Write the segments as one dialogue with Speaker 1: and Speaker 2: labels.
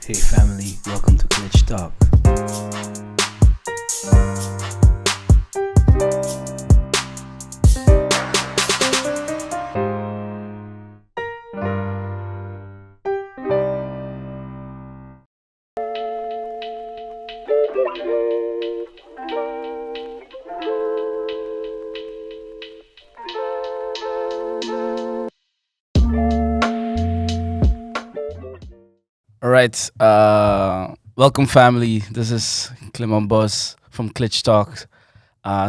Speaker 1: Hey family, welcome to Clitch Talk. All right, welcome family. This is Clement boss from Clitch Talk.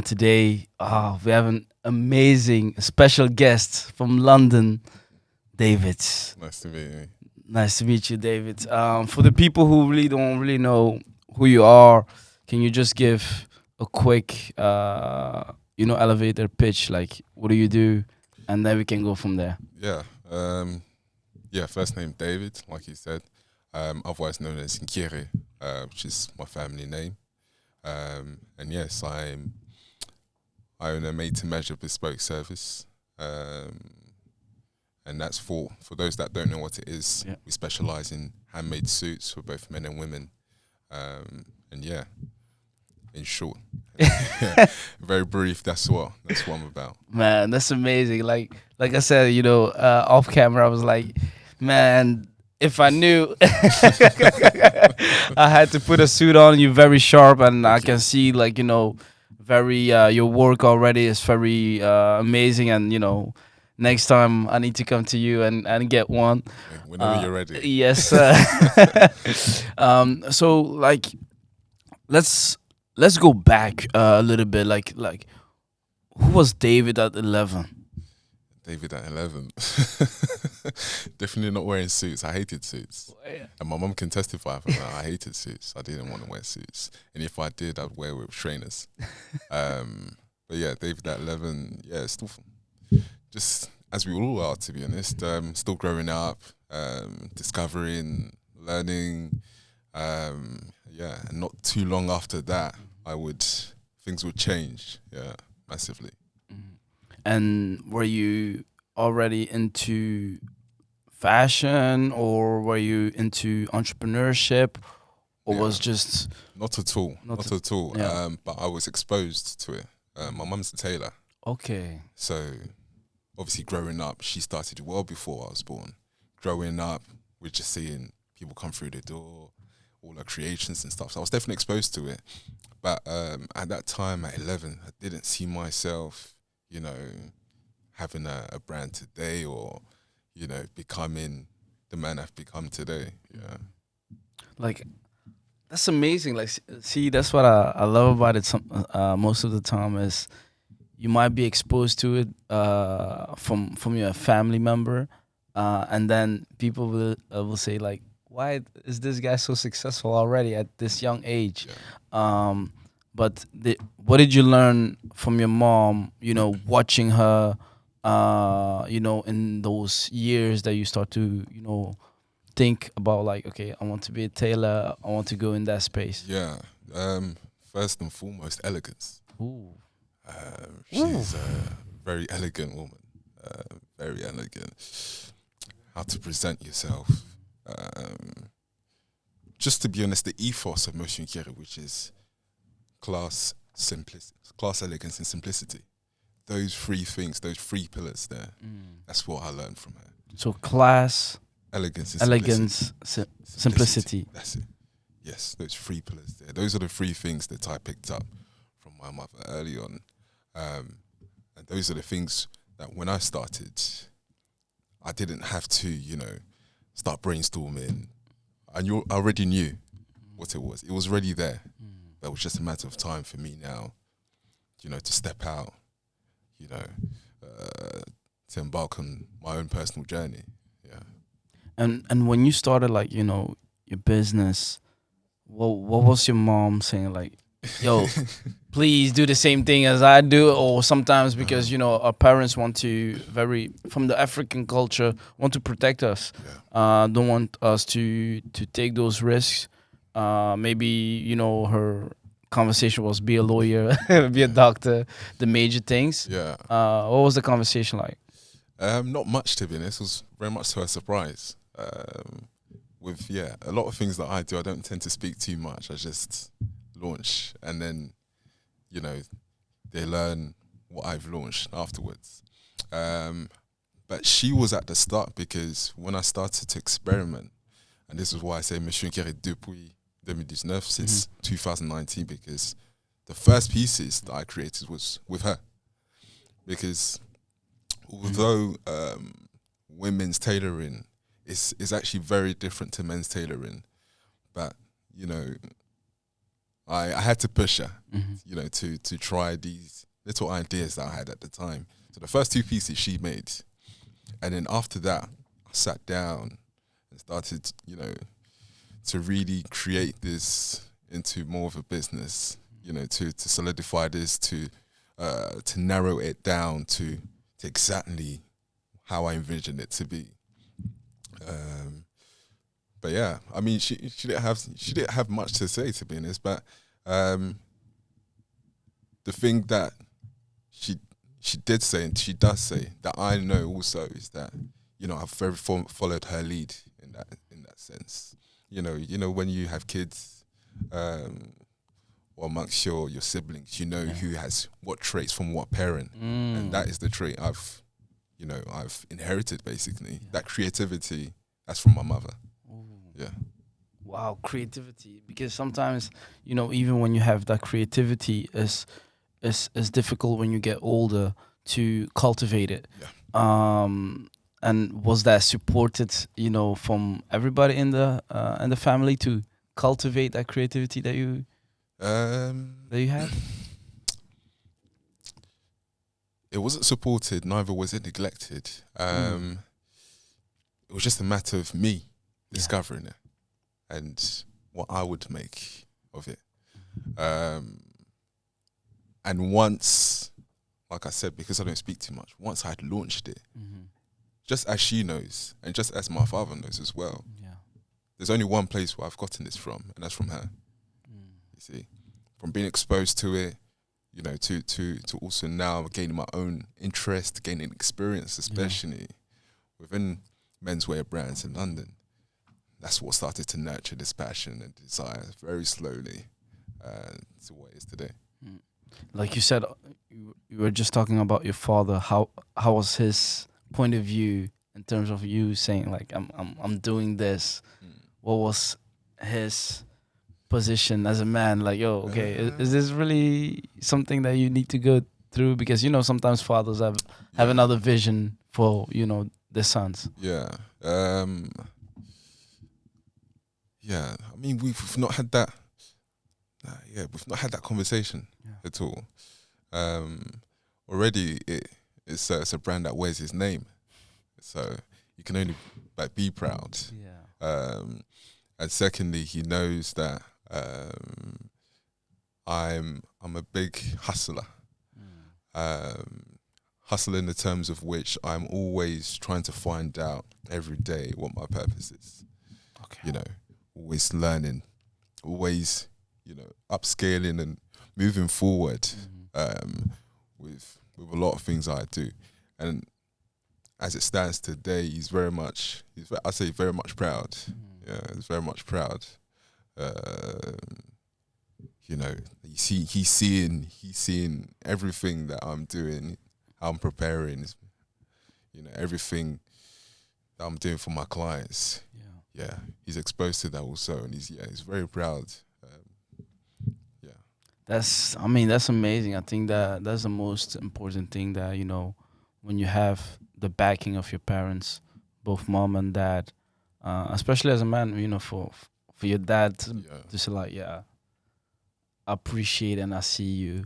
Speaker 1: Today, we have an amazing special guest from London, David.
Speaker 2: Nice to meet you.
Speaker 1: Nice to meet you, David. For the people who really don't really know who you are, can you just give a quick, elevator pitch? Like, what do you do? And then we can go from there.
Speaker 2: Yeah. First name David, like you said. Otherwise known as Nkieré, which is my family name. And yes, I own a made-to-measure bespoke service. And that's for those that don't know what it is.
Speaker 1: Yeah.
Speaker 2: We specialize in handmade suits for both men and women. In short, very brief. That's what I'm about.
Speaker 1: Man, that's amazing. Like I said, off camera, I was like, man, if I knew, I had to put a suit on. You're very sharp, and I can see, very your work already is very amazing. And next time I need to come to you and get one.
Speaker 2: Whenever you're ready.
Speaker 1: Yes. So let's go back a little bit. Like who was David at 11?
Speaker 2: David at 11. Definitely not wearing suits. I hated suits.
Speaker 1: Yeah.
Speaker 2: And my mum can testify for that. I hated suits. I didn't want to wear suits. And if I did, I'd wear it with trainers. But yeah, David at 11, yeah, still just as we all are, to be honest. Still growing up, discovering, learning. And not too long after that, things would change. Yeah, massively.
Speaker 1: And were you already into fashion, or were you into entrepreneurship, or was just
Speaker 2: not at all? Not at all.
Speaker 1: Yeah.
Speaker 2: But I was exposed to it. My mum's a tailor,
Speaker 1: okay?
Speaker 2: so obviously growing up, she started well before I was born. Growing up, we're just seeing people come through the door, all her creations and stuff. So I was definitely exposed to it. But at that time, at 11, I didn't see myself, having a brand today, or, becoming the man I've become today. Yeah.
Speaker 1: Like, that's amazing. Like, see, that's what I love about it. Most of the time is you might be exposed to it from your family member, and then people will say like, why is this guy so successful already at this young age?
Speaker 2: Yeah.
Speaker 1: But what did you learn from your mom, watching her, in those years that you start to, think about like, okay, I want to be a tailor, I want to go in that space?
Speaker 2: Yeah. First and foremost, elegance.
Speaker 1: Ooh.
Speaker 2: She's a very elegant woman. Very elegant. How to present yourself. Just to be honest, the ethos of Monsieur Nkieré, which is class, elegance, and simplicity. Those three things, those three pillars there. That's what I learned from her.
Speaker 1: So class,
Speaker 2: elegance, and
Speaker 1: simplicity.
Speaker 2: That's it. Yes, those three pillars there. Those are the three things that I picked up from my mother early on. And those are the things that when I started, I didn't have to, start brainstorming. I already knew what it was. It was already there. But it was just a matter of time for me now, to step out, to embark on my own personal journey. Yeah.
Speaker 1: And when you started, your business, what was your mom saying? Like, yo, please do the same thing as I do. Or sometimes because, our parents want to from the African culture, want to protect us.
Speaker 2: Yeah.
Speaker 1: Don't want us to take those risks. Maybe, her conversation was be a lawyer, be a doctor, the major things.
Speaker 2: Yeah.
Speaker 1: What was the conversation like?
Speaker 2: Not much, to be honest. It was very much to her surprise. with a lot of things that I do, I don't tend to speak too much. I just launch, and then they learn what I've launched afterwards. But she was at the start, because when I started to experiment, and this is why I say Monsieur Nkieré depuis 2019, since 2019, because the first pieces that I created was with her. Because although women's tailoring is actually very different to men's tailoring, but I had to push her, to try these little ideas that I had at the time. So the first two pieces she made, and then after that, I sat down and started, to really create this into more of a business, to solidify this, to narrow it down to exactly how I envisioned it to be. But yeah, I mean, she didn't have much to say, to be honest. But the thing that she did say, and she does say, that I know also, is that I've very followed her lead in that sense. When you have kids, or amongst your siblings, who has what traits from what parent, and that is the trait I've inherited, basically. That creativity, that's from my mother. Yeah.
Speaker 1: Wow, creativity. Because sometimes, even when you have that creativity, is difficult when you get older to cultivate it.
Speaker 2: Yeah.
Speaker 1: And was that supported, from everybody in the family to cultivate that creativity that you had?
Speaker 2: It wasn't supported, neither was it neglected. It was just a matter of me discovering it and what I would make of it. And once, like I said, because I don't speak too much, once I had launched it, just as she knows, and just as my father knows as well, there's only one place where I've gotten this from, and that's from her. You see, from being exposed to it, to also now gaining my own interest, gaining experience, especially within menswear brands in London. That's what started to nurture this passion and desire very slowly to what it is today.
Speaker 1: Like you said, you were just talking about your father. How was his point of view in terms of you saying, like, I'm doing this? What was his position as a man? Like, yo, okay, is this really something that you need to go through? Because sometimes fathers have another vision for their sons.
Speaker 2: Yeah. I mean, we've not had that. We've not had that conversation at all. Already, it's a brand that wears his name, so you can only be proud. And secondly, he knows that I'm a big hustler. Hustler in the terms of which I'm always trying to find out every day what my purpose is. Okay. Always learning, always upscaling and moving forward with a lot of things I do. And as it stands today, he's very much proud. Yeah, he's very much proud. He's seeing everything that I'm doing, how I'm preparing, everything that I'm doing for my clients. Yeah, he's exposed to that also, and he's very proud.
Speaker 1: That's amazing. I think that's the most important thing, that when you have the backing of your parents, both mom and dad, especially as a man, for your dad to say, like, appreciate and I see you,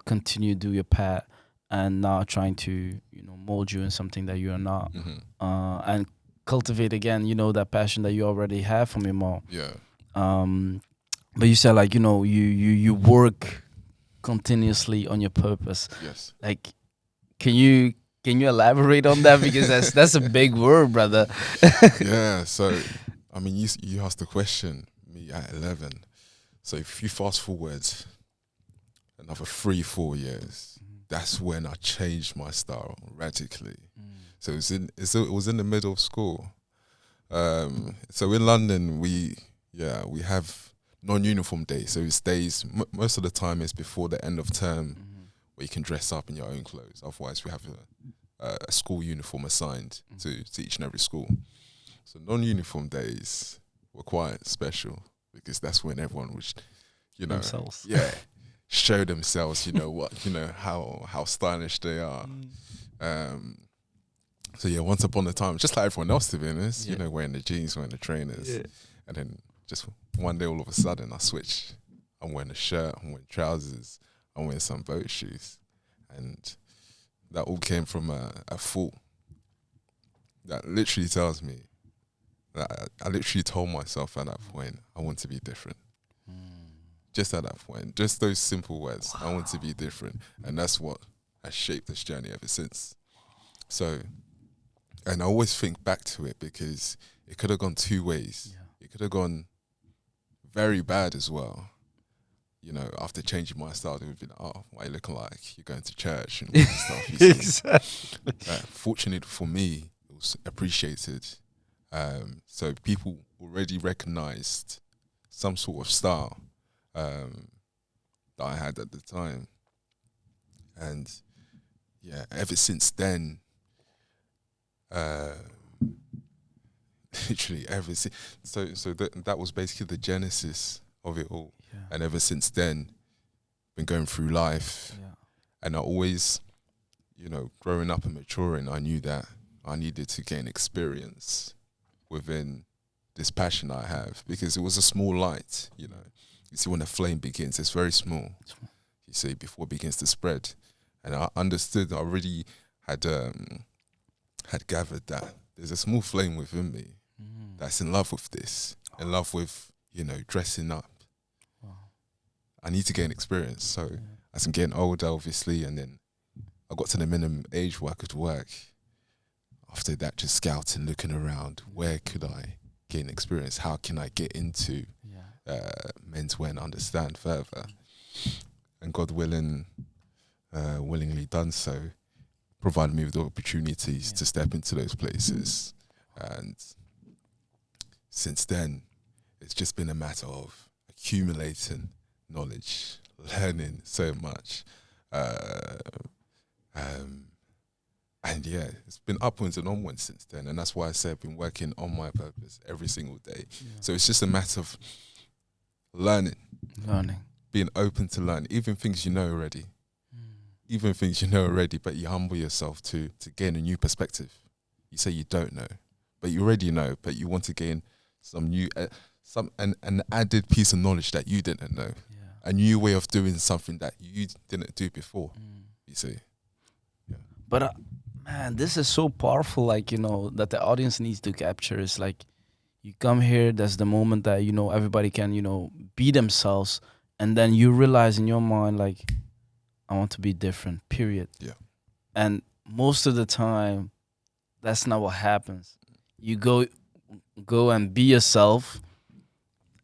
Speaker 1: continue to do your part, and not trying to mold you in something that you are not, and cultivate again that passion that you already have from your mom. But you said, like, you work continuously on your purpose.
Speaker 2: Yes.
Speaker 1: Like, can you elaborate on that? Because that's a big word, brother.
Speaker 2: So I mean, you asked the question, me at 11. So if you fast forward another 3-4 years, that's when I changed my style radically. So it was in the middle of school. So in London, we have non-uniform days. So it's days. Most of the time, it's before the end of term, where you can dress up in your own clothes. Otherwise, we have a school uniform assigned to each and every school. So non-uniform days were quite special because that's when everyone would,
Speaker 1: Themselves.
Speaker 2: show themselves. How stylish they are. So yeah, once upon a time, just like everyone else, to be honest, wearing the jeans, wearing the trainers, and then just one day, all of a sudden, I switch. I'm wearing a shirt, I'm wearing trousers, I'm wearing some boat shoes, and that all came from a thought that literally tells me that I literally told myself at that point, I want to be different. Just at that point, just those simple words, I want to be different, and that's what has shaped this journey ever since. So. And I always think back to it because it could have gone two ways. It could have gone very bad as well. After changing my style, they would be like, "Oh, why are you looking like you're going to church and all this stuff?" You see.
Speaker 1: Exactly.
Speaker 2: Fortunately for me, it was appreciated. So people already recognized some sort of style that I had at the time, and ever since then. Literally ever since, so that was basically the genesis of it all, and ever since then, been going through life, and I always, growing up and maturing, I knew that I needed to gain experience within this passion I have because it was a small light, You see, when a flame begins, it's very small. You see, before it begins to spread, and I understood. I already had gathered that there's a small flame within me that's in love with this, in love with, dressing up. Wow. I need to gain experience. So as I'm getting older, obviously, and then I got to the minimum age where I could work. After that, just scouting, looking around, where could I gain experience? How can I get into menswear and understand further? And God willing, willingly done so. Provided me with the opportunities to step into those places. And since then, it's just been a matter of accumulating knowledge, learning so much. And it's been upwards and onwards since then. And that's why I say I've been working on my purpose every single day. So it's just a matter of learning, being open to learn, even things you know already. Even things you know already, but you humble yourself to gain a new perspective. You say you don't know, but you already know, but you want to gain some new, an added piece of knowledge that you didn't know, a new way of doing something that you didn't do before. You see,
Speaker 1: But man, this is so powerful. Like that the audience needs to capture. Is like you come here. That's the moment that everybody can be themselves, and then you realize in your mind like. I want to be different, period.
Speaker 2: Yeah.
Speaker 1: And most of the time, that's not what happens. You go and be yourself,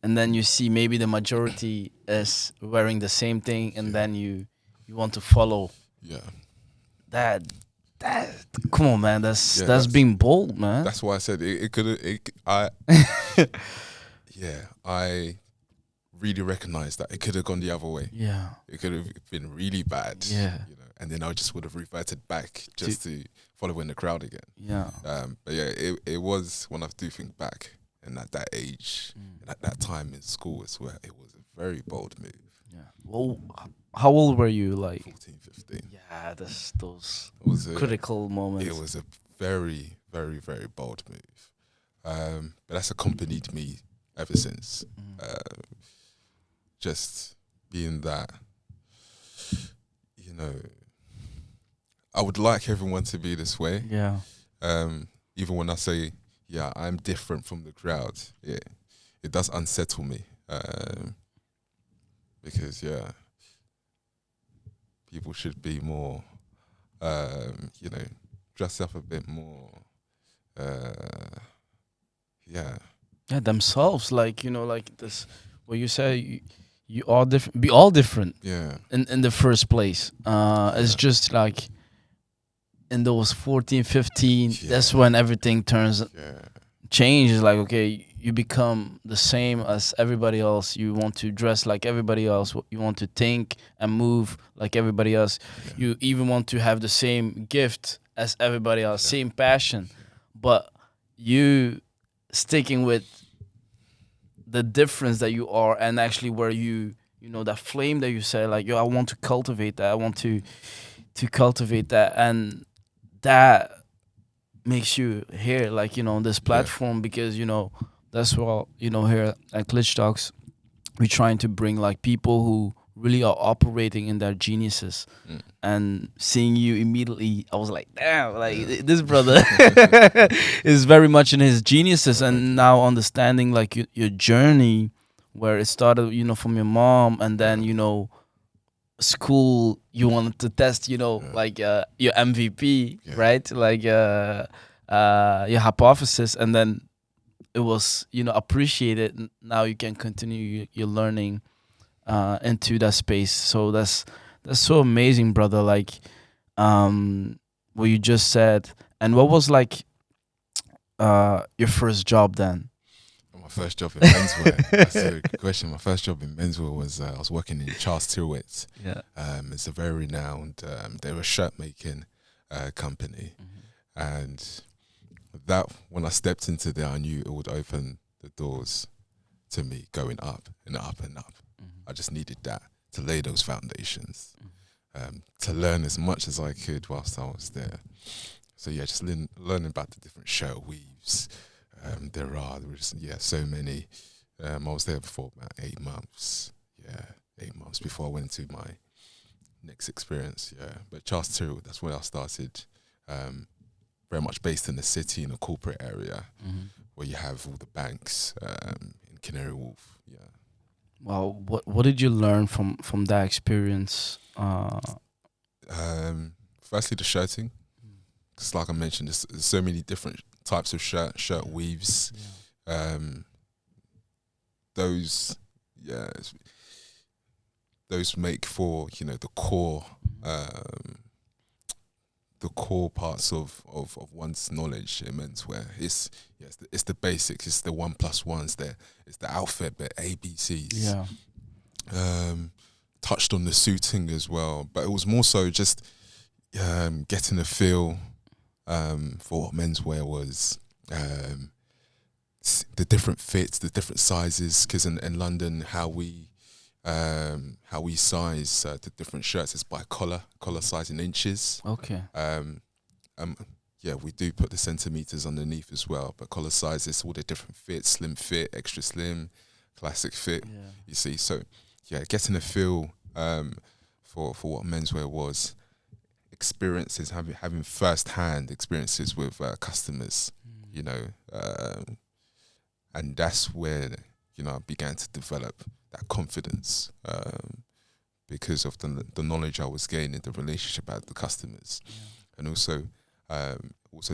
Speaker 1: and then you see maybe the majority is wearing the same thing, and then you want to follow.
Speaker 2: Yeah.
Speaker 1: That come on, man. That's being bold, man.
Speaker 2: That's why I said it could. I really recognized that it could have gone the other way.
Speaker 1: Yeah.
Speaker 2: It could have been really bad.
Speaker 1: Yeah.
Speaker 2: And then I just would have reverted back just to follow in the crowd again.
Speaker 1: Yeah.
Speaker 2: But it was, when I do think back, and at that age, and at that time in school as well, it was a very bold move.
Speaker 1: Yeah. Well, how old were you? Like
Speaker 2: 14, 15.
Speaker 1: Yeah, that's those critical moments.
Speaker 2: It was a very, very, very bold move. But that's accompanied me ever since. Just being that, I would like everyone to be this way.
Speaker 1: Yeah.
Speaker 2: Even when I say, I'm different from the crowd, it does unsettle me. Because, people should be more, dress up a bit more,
Speaker 1: themselves. Like, like this, what you say, you are different, be all different.
Speaker 2: Yeah.
Speaker 1: In the first place. It's just like, in those 14, 15, that's when everything turns change is like, okay, you become the same as everybody else. You want to dress like everybody else. You want to think and move like everybody else. You even want to have the same gift as everybody else, same passion, but you sticking with the difference that you are, and actually where you know that flame that you say, like, yo, I want to cultivate that. I want to cultivate that, and that makes you here, like, you know, on this platform, because, you know, that's what, you know, here at Clitch Talks, we're trying to bring like people who really are operating in their geniuses. And seeing you immediately, I was like, damn, like this brother is very much in his geniuses. And now understanding like your journey, where it started, you know, from your mom, and then, you know, school, you wanted to test, you know, like your MVP, right? Like your hypothesis, and then it was, you know, appreciated. Now you can continue your learning into that space. So that's so amazing, brother. Like what you just said. And what was like your first job then?
Speaker 2: My first job in menswear. That's a good question. My first job in menswear was I was working in Charles Tilwitz.
Speaker 1: Yeah.
Speaker 2: It's a very renowned. They were a shirt making company, and that when I stepped into there, I knew it would open the doors to me going up and up and up. I just needed that to lay those foundations, to learn as much as I could whilst I was there. So yeah, just learning about the different shirt weaves. There was so many. I was there for about 8 months. Yeah, 8 months before I went into my next experience. Yeah, but Charles Tilwitz, that's where I started. Very much based in the city, in a corporate area, where you have all the banks in Canary Wharf. Yeah.
Speaker 1: Well, what did you learn from that experience?
Speaker 2: Firstly, the shirting. Because like I mentioned, there's so many different types of shirt weaves. Those make for, you know, the core parts of one's knowledge in menswear. It's the basics. It's the 1+1s. It's the alphabet ABCs.
Speaker 1: Yeah.
Speaker 2: Touched on the suiting as well, but it was more so just getting a feel for what menswear was. The different fits, the different sizes. Because in London, how we size the different shirts is by collar size in inches.
Speaker 1: Okay.
Speaker 2: We do put the centimeters underneath as well, but collar sizes, all the different fits: slim fit, extra slim, classic fit. You see, so yeah, getting a feel for what menswear was, experiences, having first-hand experiences with customers, you know, and that's where, you know, I began to develop that confidence because of the knowledge I was gaining, the relationship about the customers, and also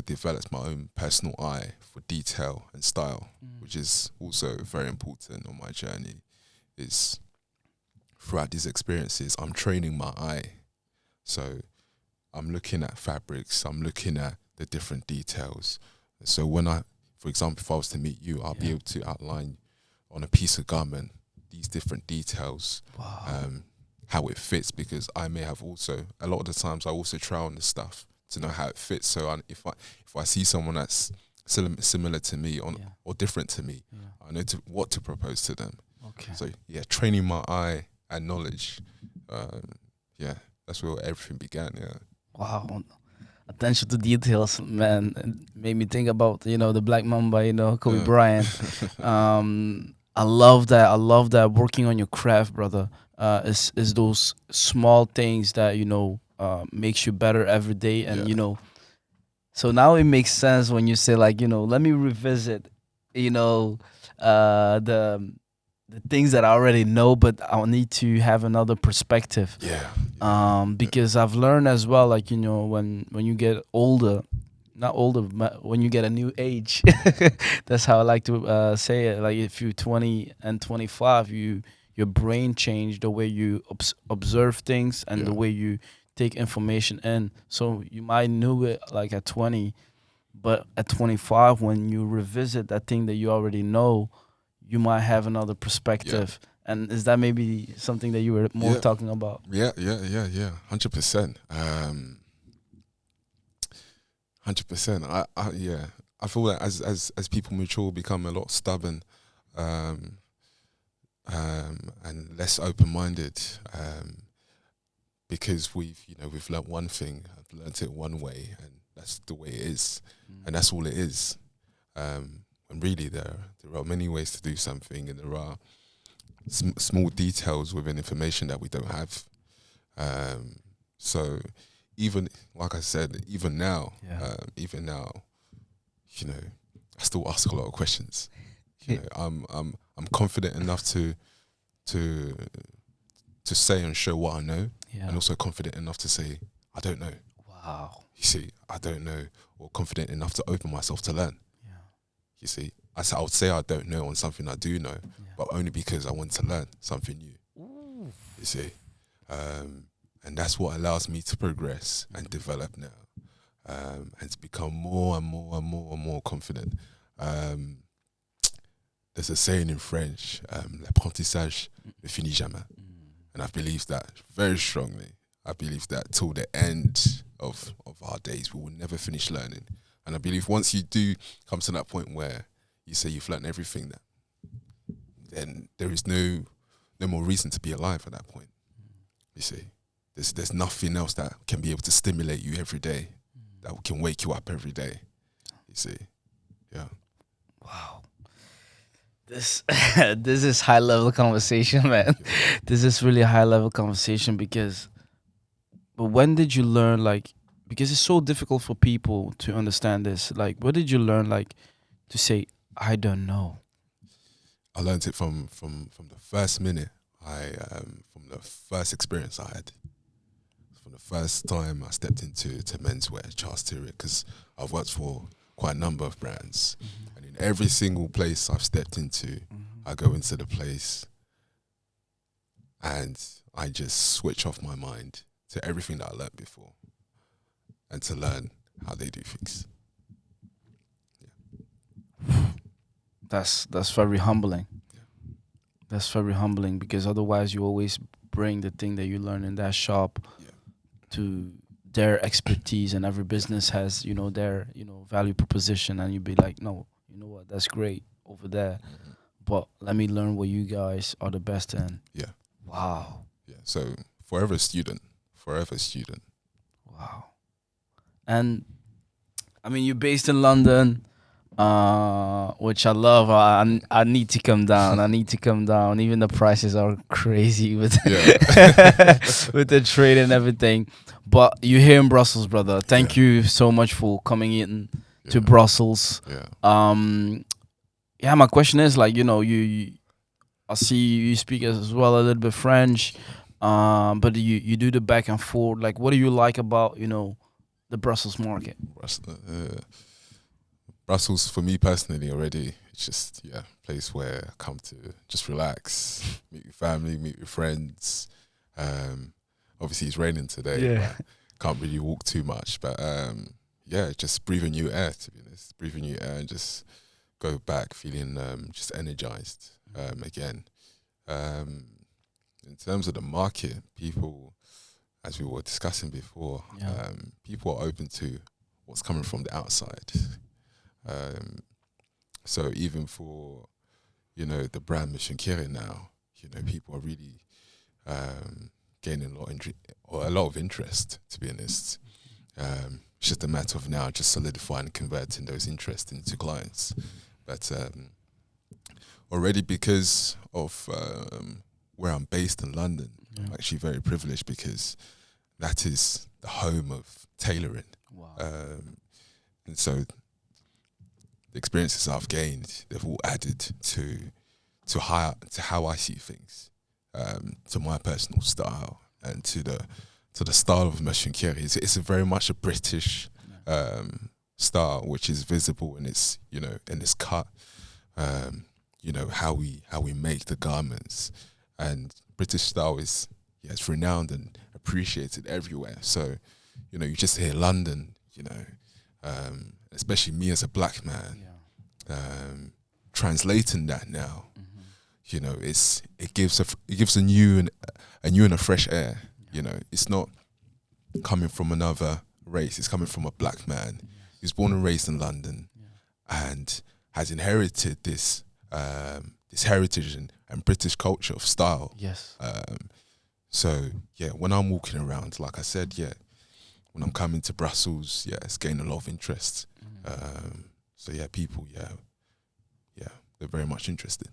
Speaker 2: developed my own personal eye for detail and style, which is also very important on my journey. Is throughout these experiences, I'm training my eye, so I'm looking at fabrics, I'm looking at the different details. So when for example, if I was to meet you, I'll be able to outline on a piece of garment these different details, how it fits, because I may have also, a lot of the times I also try on the stuff to know how it fits. So if I see someone that's similar to me or different to me, I know what to propose to them. Okay. So yeah, training my eye and knowledge, that's where everything began. Yeah.
Speaker 1: Wow. Attention to details, man. It made me think about, you know, the Black Mamba, you know, Kobe Bryant. I love that. I love that working on your craft, brother. Is those small things that, you know, makes you better every day. And, you know, so now it makes sense when you say, like, you know, let me revisit, you know, the things that I already know, but I'll need to have another perspective. Because I've learned as well, like, you know, when you get older, not older, but when you get a new age, that's how I like to say it. Like, if you're 20 and 25, your brain changed the way you observe things and the way you take information in. So you might know it like at 20, But at 25, when you revisit that thing that you already know, you might have another perspective. And is that maybe something that you were more talking about?
Speaker 2: Yeah, 100%. 100%. I feel that as people mature, become a lot stubborn, and less open-minded, because we've learnt one thing, I've learnt it one way, and that's the way it is, and that's all it is. And really, there are many ways to do something, and there are small details within information that we don't have. So even, like I said, even now, I still ask a lot of questions. I'm confident enough to say and show what I know, and also confident enough to say I don't know.
Speaker 1: Wow.
Speaker 2: You see, I don't know, or confident enough to open myself to learn.
Speaker 1: Yeah.
Speaker 2: You see, I would say I don't know on something I do know, but only because I want to learn something new.
Speaker 1: Ooh.
Speaker 2: You see, and that's what allows me to progress and develop now, and to become more and more and more and more confident. There's a saying in French, l'apprentissage ne finit jamais. And I believe that very strongly. I believe that till the end of our days, we will never finish learning. And I believe once you do come to that point where you say you've learned everything, then there is no more reason to be alive at that point. You see, there's nothing else that can be able to stimulate you every day, that can wake you up every day. You see, yeah.
Speaker 1: Wow. This is high level conversation, man. This is really high level conversation but when did you learn, like, because it's so difficult for people to understand this, like, what did you learn, like, to say I don't know?
Speaker 2: I learned it from the first minute. From the first experience I had, from the first time I stepped into menswear, Charles Tyrwhitt, because I've worked for quite a number of brands, and in every single place I've stepped into, I go into the place and I just switch off my mind to everything that I learned before, and to learn how they do things.
Speaker 1: That's very humbling. That's very humbling, because otherwise you always bring the thing that you learn in that shop to their expertise, and every business has, their, value proposition, and you'd be like, no, you know what, that's great over there, but let me learn what you guys are the best in.
Speaker 2: Yeah.
Speaker 1: Wow.
Speaker 2: Yeah. So forever a student.
Speaker 1: Wow. And I mean, you're based in London, which I love. I need to come down. Even the prices are crazy with with the trade and everything. But you're here in Brussels, brother. Thank you so much for coming in to Brussels.
Speaker 2: Yeah.
Speaker 1: My question is, like, you I see you speak as well a little bit French, but you do the back and forth. Like, what do you like about, the Brussels market?
Speaker 2: Brussels, for me personally, already, it's just a place where I come to just relax, meet your family, meet your friends. Obviously it's raining today, but can't really walk too much. But just breathing new air, to be honest, breathing new air, and just go back feeling just energized again. In terms of the market, people, as we were discussing before, people are open to what's coming from the outside. So even for, the brand Monsieur Nkieré now, people are really gaining a lot of interest, to be honest. It's just a matter of now just solidifying and converting those interests into clients. But already, because of where I'm based in London, I'm actually very privileged, because that is the home of tailoring.
Speaker 1: Wow.
Speaker 2: And so the experiences I've gained, they've all added to how I see things, to my personal style, and to the style of Monsieur Nkieré. It's very much a British style, which is visible in its in its cut, how we make the garments, and British style is it's renowned and appreciated everywhere. So you just hear London, especially me as a black man, translating that now, you know, it gives a new and a fresh air. You know, it's not coming from another race; it's coming from a black man who's born and raised in London and has inherited this this heritage and British culture of style.
Speaker 1: Yes.
Speaker 2: So yeah, when I'm walking around, like I said, when I'm coming to Brussels, it's gained a lot of interest. So yeah, people, they're very much interested.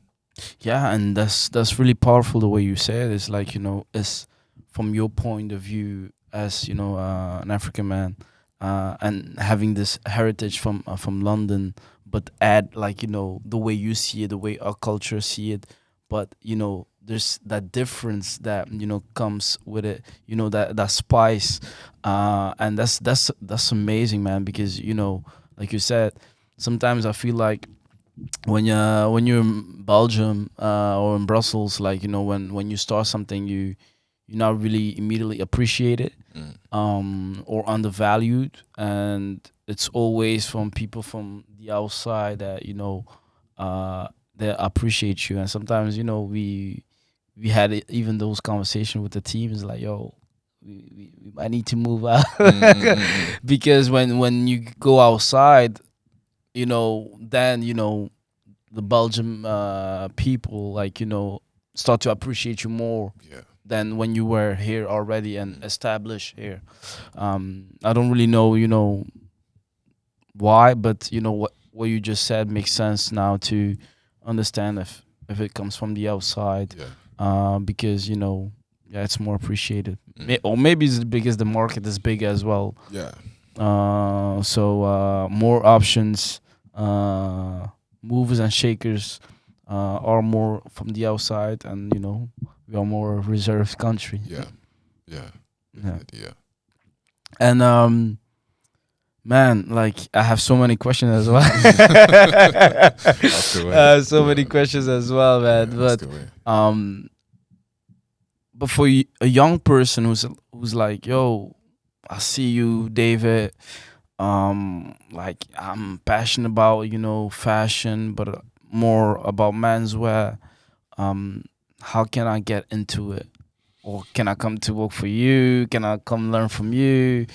Speaker 1: Yeah, and that's really powerful the way you say it. It's like, you know, it's from your point of view as, you know, an African man, and having this heritage from London, but add, like, you know, the way you see it, the way our culture see it, but, you know, there's that difference that, you know, comes with it, you know, that spice, and that's amazing, man, because, you know, like you said, sometimes I feel like when you're in Belgium, or in Brussels, like, you know, when you start something, you not really immediately appreciate it, or undervalued, and it's always from people from the outside that, you know, that appreciate you. And sometimes, you know, we had even those conversations with the teams, like, yo, we might need to move out. Because when you go outside, you know, then, you know, the Belgian people, like, you know, start to appreciate you more than when you were here already and established here. I don't really know, you know, why, but, you know, what you just said makes sense now to understand if it comes from the outside, because, you know, it's more appreciated. Or maybe it's because the market is big as well. So more options, movers and shakers, are more from the outside, and, you know, we are more a reserved country. And man, like, I have so many questions as well. So many questions as well, man. But for a young person who's like, yo, I see you, David. Like, I'm passionate about, you know, fashion, but more about menswear. How can I get into it? Or can I come to work for you? Can I come learn from you?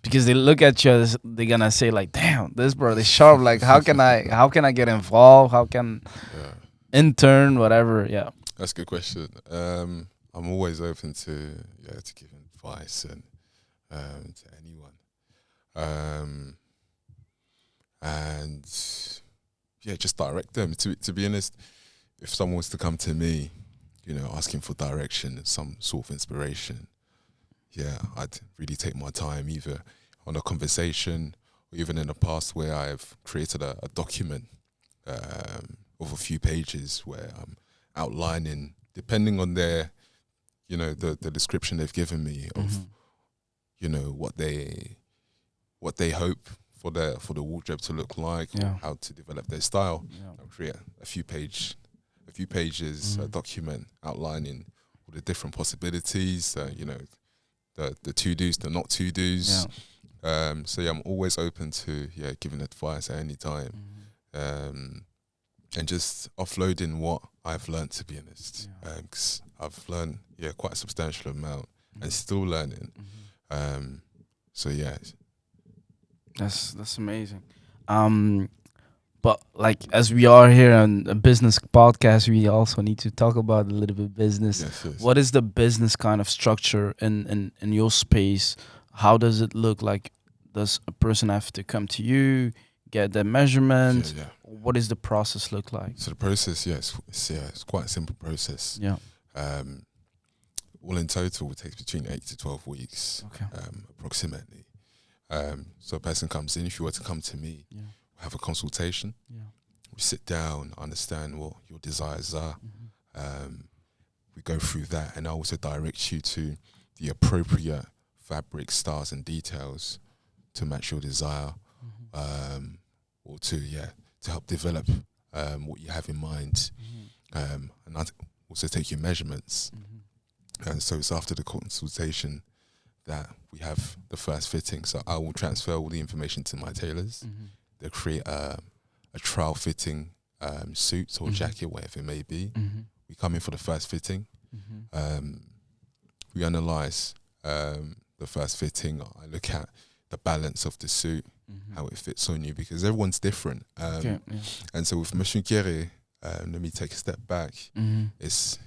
Speaker 1: Because they look at you, they're gonna say, like, damn, this brother is sharp. Like, how can I get involved? How can intern, whatever? Yeah.
Speaker 2: That's a good question. I'm always open to give advice and to anyone. And just direct them. To be honest, if someone was to come to me, you know, asking for direction and some sort of inspiration, I'd really take my time, either on a conversation or even in the past where I've created a document of a few pages where I'm outlining, depending on their, you know, the description they've given me of, you know, what they hope for the wardrobe to look like, or how to develop their style. I'll create a few pages, a document outlining all the different possibilities, you know, the to-dos, the not to-dos. So I'm always open to giving advice at any time, and just offloading what I've learned, to be honest, because I've learned quite a substantial amount and still learning. So
Speaker 1: that's amazing. But, like, as we are here on a business podcast, we also need to talk about a little bit business.
Speaker 2: Yes.
Speaker 1: What is the business kind of structure in your space? How does it look like? Does a person have to come to you, get their measurement? What does the process look like?
Speaker 2: So the process, it's quite a simple process. All in total, it takes between 8 to 12 weeks, approximately. So a person comes in. If you were to come to me, we have a consultation. We sit down, understand what your desires are. We go through that, and I also direct you to the appropriate fabric, styles, and details to match your desire, or to help develop what you have in mind, and I also take your measurements. And so it's after the consultation that we have the first fitting. So I will transfer all the information to my tailors. They'll create a trial fitting suit or jacket, whatever it may be. We come in for the first fitting. We analyze the first fitting. I look at the balance of the suit, how it fits on you, because everyone's different. And so with Monsieur Nkieré, let me take a step back. It's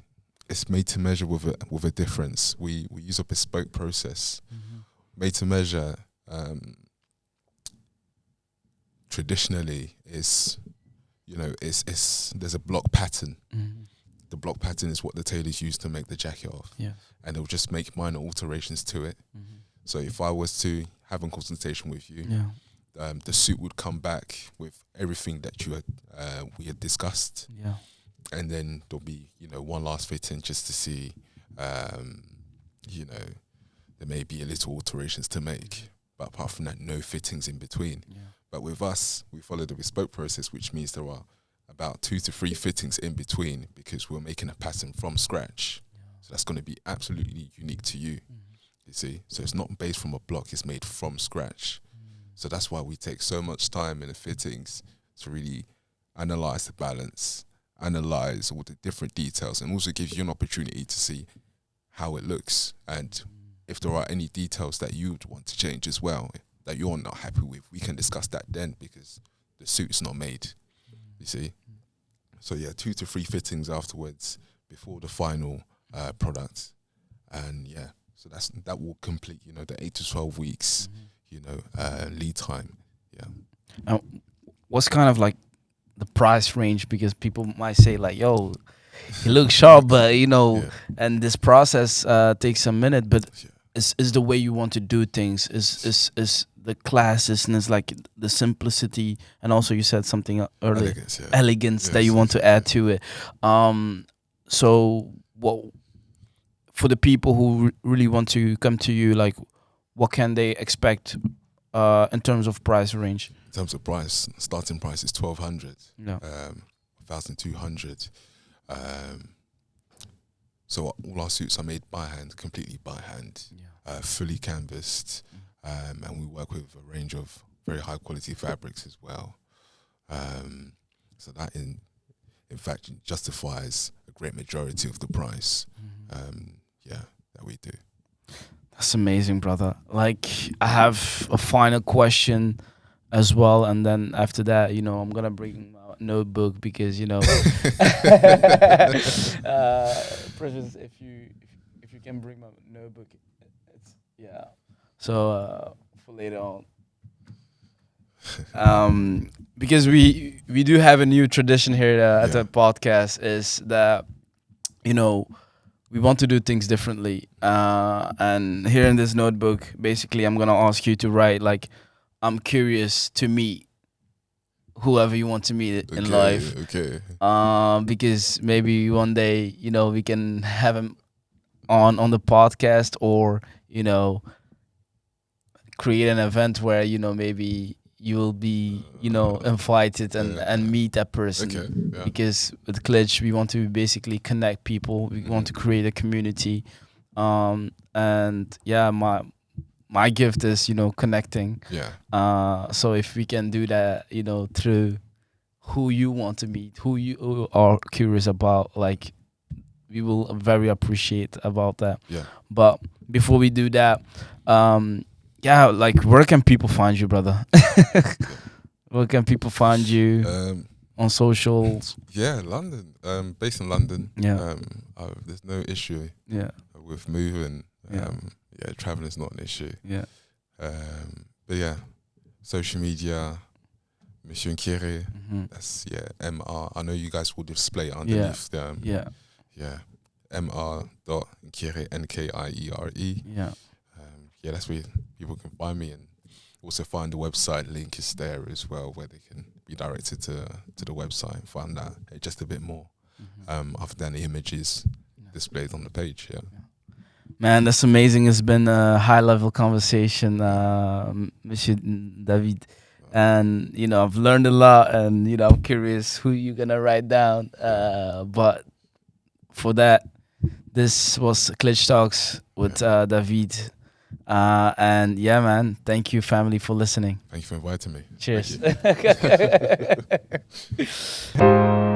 Speaker 2: made to measure with a difference. We use a bespoke process. Made to measure traditionally is, there's a block pattern. The block pattern is what the tailors use to make the jacket of. And they'll just make minor alterations to it. So if I was to have a consultation with you, the suit would come back with everything that we had discussed. And then there'll be, one last fitting just to see, there may be a little alterations to make. But apart from that, no fittings in between. But with us, we follow the bespoke process, which means there are about 2 to 3 fittings in between, because we're making a pattern from scratch. So that's going to be absolutely unique to you, you see. So it's not based from a block, it's made from scratch. So that's why we take so much time in the fittings to really analyze the balance, analyze all the different details, and also give you an opportunity to see how it looks. And if there are any details that you would want to change as well, that you're not happy with, we can discuss that then, because the suit's not made, you see. So 2 to 3 fittings afterwards before the final product. And so that will complete, the 8 to 12 weeks, lead time.
Speaker 1: What's kind of like the price range? Because people might say like, yo, he looks sharp, but and this process takes a minute, but is the way you want to do things, is the classishness, like the simplicity, and also you said something earlier, elegance that you want to add to it. So what for the people who really want to come to you, like what can they expect in terms of price range?
Speaker 2: In terms of price, starting price is 1,200, 1,200. So all our suits are made by hand, completely by hand, fully canvassed, and we work with a range of very high quality fabrics as well. So that in fact justifies a great majority of the price. That we do.
Speaker 1: That's amazing, brother. Like, I have a final question as well, and then after that, I'm gonna bring my notebook, because Precious, if you can bring my notebook, it's so for later on. Because we do have a new tradition here at the podcast, is that we want to do things differently. And here in this notebook, basically, I'm gonna ask you to write like, I'm curious to meet whoever you want to meet in life. Because maybe one day, we can have him on the podcast, or create an event where maybe you will be invited and meet that person. Because with Clitch, we want to basically connect people. We want to create a community, and my gift is connecting. So if we can do that through who you want to meet, who you are curious about, like, we will very appreciate about that. But before we do that, like, where can people find you, brother? Where can people find you on socials?
Speaker 2: London. Based in London. There's no issue with moving. Traveling is not an issue. But social media, Monsieur Nkieré. That's MR. I know you guys will display it underneath them. MR.Ńkiere Nkieré. That's where people can find me, and also find the website link is there as well, where they can be directed to the website and find out just a bit more other than the images displayed on the page.
Speaker 1: Man, that's amazing. It's been a high-level conversation, Monsieur David. And, I've learned a lot, and, I'm curious who you're going to write down. But for that, this was Clitch Talks with David. And yeah, man, thank you, family, for listening.
Speaker 2: Thank you for inviting me.
Speaker 1: Cheers.
Speaker 2: Thank you.